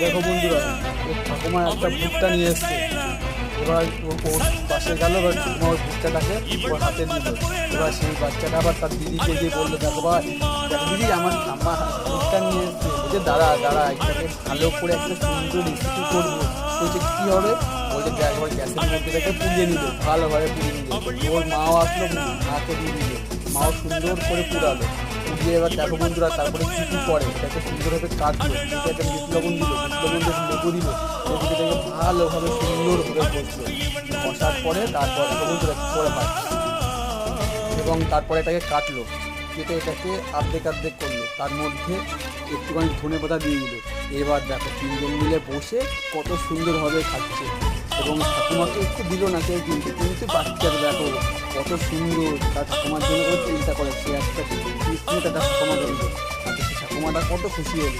দেখো বন্ধুরা, ওর ঠাকুমা একটা ভুট্টা নিয়ে এসছে। এবার ওর পাশে গেল, এবার ঠাকুমা ওর ভুট্টাটাকে ওর হাতে দিল। এবার সেই বাচ্চাটা আবার তার দিদিকে গিয়ে বললো, দেখো ভাই, দেখো দিদি, আমার ঠাম্মা ভুট্টা নিয়ে এসছে। বলছে দাঁড়া দাঁড়া, এটাকে ভালো করে একটা সুন্দর রেসিপি করবো। বলছে কী হবে? বলছে একবার গ্যাসের মধ্যে এটাকে পুড়িয়ে নিল, ভালোভাবে পুড়িয়ে নিল। ওর মাও আসলো, মাকে দিয়ে দিল, মাও সুন্দর করে পুড়ালো। দিয়ে এবার দেখো বন্ধুরা, তারপরে কী কী করে, এটাকে সুন্দরভাবে কাটলো, এটাকে একটা বিট লবণ দিল, বিট লবণ দিয়ে লেবু দিল, লেবু দিয়ে এটাকে ভালোভাবে সুন্দরভাবে কষলো। কষার পরে তারপর দেখো বন্ধুরা কী করে হয়, এবং তারপরে এটাকে কাটলো, কেটে এটাকে আর্ধেক আর্ধেক করলো, তার মধ্যে একটুখানি ধনে পাতা দিয়ে দিল। এবার দেখো তিনজন মিলে বসে কত সুন্দরভাবে খাচ্ছে। এবং ঠাকুমাকে একটু দিল না কেউ, কিন্তু কিন্তু বাচ্চারা দেখো কত সুন্দর, তার ঠাকুমার জন্য করে চিন্তা করে, সে একটা তার ঠাকুমাকে দিল। আর সে ঠাকুমাটা কত খুশি হলো।